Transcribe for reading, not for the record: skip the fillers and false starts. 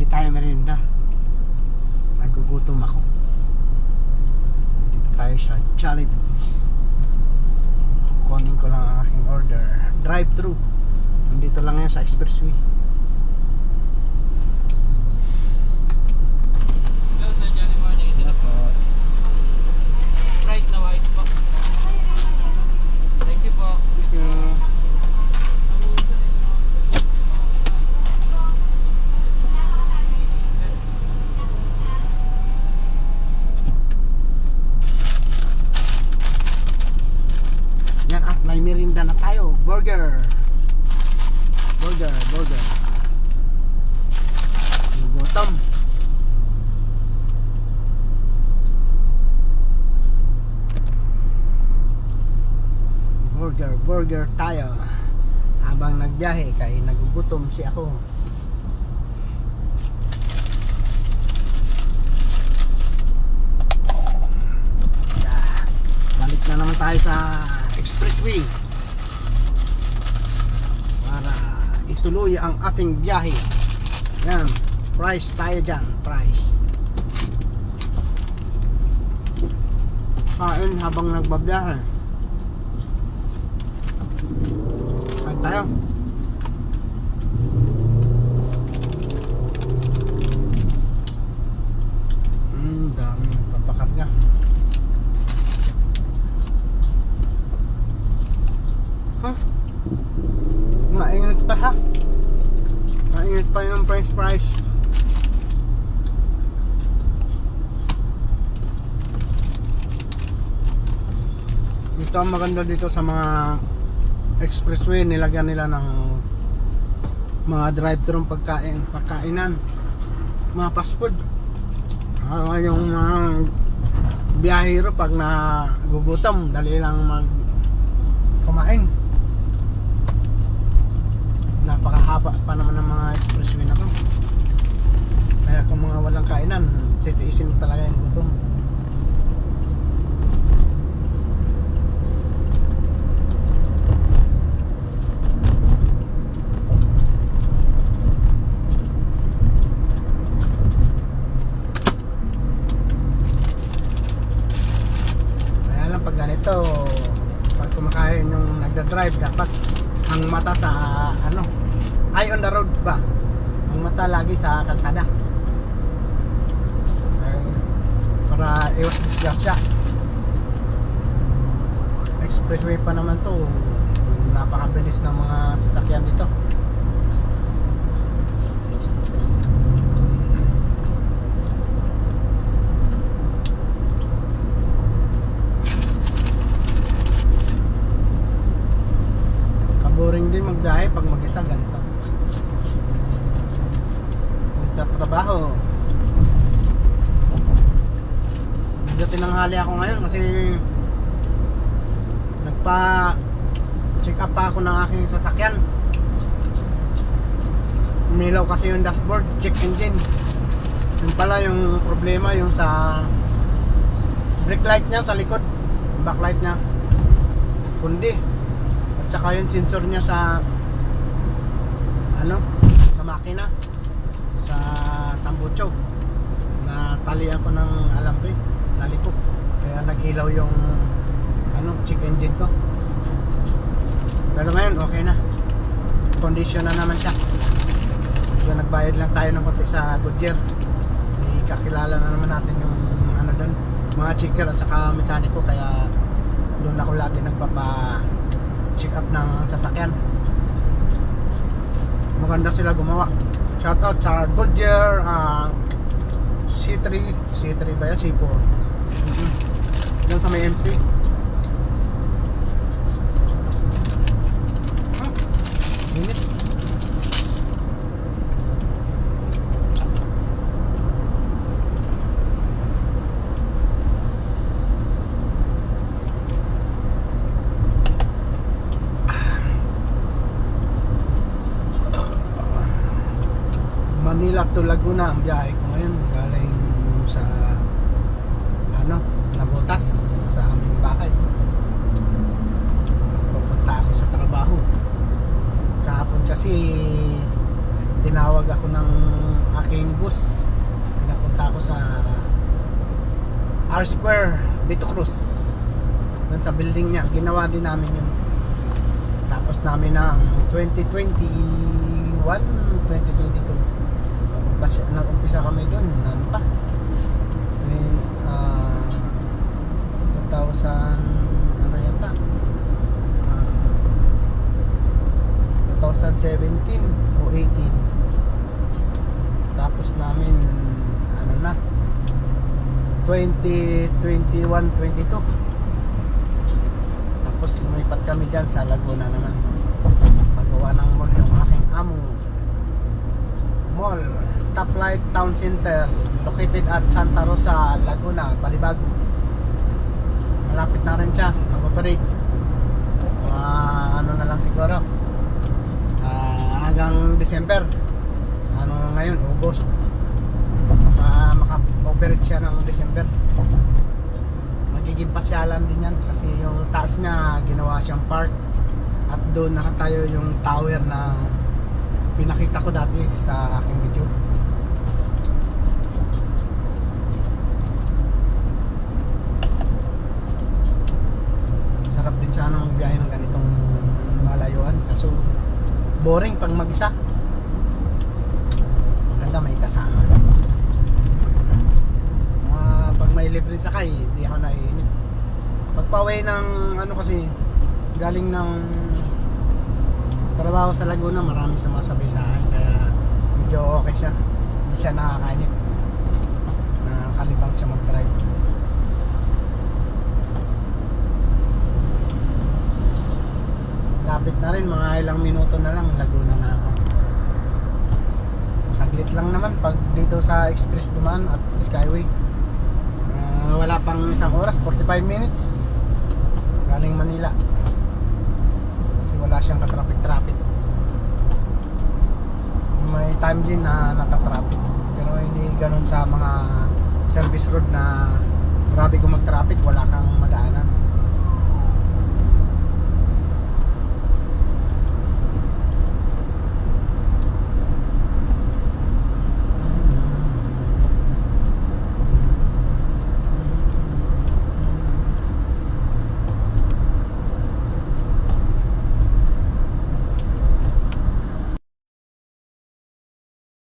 Hindi tayo merienda. Nagugutom ako. Dito tayo sa Jollibee. Kunin ko lang ang aking order. Drive-thru. Nandito lang yan sa expressway. Right now, ice po. Thank you po. Yan at may merinda na tayo. Burger. Burger. Gutom. Burger tayo. Habang nagbiyahe kay nagugutom si ako. Balik na naman tayo sa expressway para ituloy ang ating biyahe. Yan, price tayo dyan, price. Kain habang nagbabiyahe. Kain tayo. Dami nagpapakarga. Mainit pa ha. Mainit pa yung price. Ito ang maganda dito sa mga expressway. Nilagyan nila ng mga drive-thru pagkainan, mga fast food. Yung mga biyahero pag nagugutom, dali lang kumain. Napakahaba pa naman ng mga expressway na to. Kaya kung mga walang kainan, titiisin mo talaga yung gutom. Kaya lang pag ganito, pag kumakain yung nagda-drive, dapat ang mata sa eye on the road ba? Ang mata lagi sa kalsada. Para iwas disgrasya. Expressway pa naman to. Napakabilis ng mga sasakyan dito. Boring din magbiyahe pag mag-isa ganito. Magtatrabaho. Medyo tinanghali ako ngayon kasi nagpa-check up pa ako ng aking sasakyan. Umilaw kasi yung dashboard, check engine. Yun pala yung problema, yung sa brake light niya sa likod, backlight niya kundi. Tsaka yung sensor niya sa sa makina, sa tambucho, na tali ako ng alambre, tali ko, kaya nag-ilaw yung check engine ko. Pero ngayon okay na, condition na naman siya. So nagbayad lang tayo ng konti sa Goodyear. Ikakilala na naman natin yung doon, mga checker at saka mekaniko, kaya doon ako lagi check up ng sasakyan. Maganda sila gumawa. Shout out sa Goodyear C3 ba yan? C4 doon sa may MC. Init. Manila to Laguna ang biyahe ko ngayon, galing sa Nabotas sa aming bahay. Pupunta ako sa trabaho. Kahapon kasi tinawag ako ng aking bus. Pinapunta ako sa R Square, Vito Cruz. Doon sa building niya, ginawa din namin yun. Tapos namin ng 2021, 2022. Nag-umpisa kami doon, ano pa? 2000, ano yata? 2017 o 18. Tapos namin, ano na, 2021, 22. Tapos lumipat kami dyan sa Laguna naman. Pagawa ng mall yung aking amo. Mall, Top Light Town Center, located at Santa Rosa, Laguna, Balibago. Malapit na rin siya mag-operate. Ano na lang siguro, hanggang December. Ano ngayon, August. Maka-operate siya ng December. Magiging pasyalan din yan kasi yung taas niya ginawa siyang park. At doon nakatayo yung tower na pinakita ko dati sa aking video. Sarap din sana magbiyahe ng ganitong malayuan, kaso boring pag mag-isa. Maganda may kasama. Pag may libre sakay, hindi ako naiinip. Pag pauwi ng ano kasi, galing ng trabaho sa Laguna, marami sumasabay sa akin, kaya medyo okay siya. Hindi siya nakakainip. Nakakalibang siya mag-drive. Lapit na rin, mga ilang minuto na lang Laguna na ako. Saglit lang naman pag dito sa Express Dumaan at Skyway. Wala pang isang oras, 45 minutes galing Manila. Kasi wala siyang ka-traffic. May time din na nata-traffic, pero hindi ganun sa mga service road na grabe kung mag-traffic.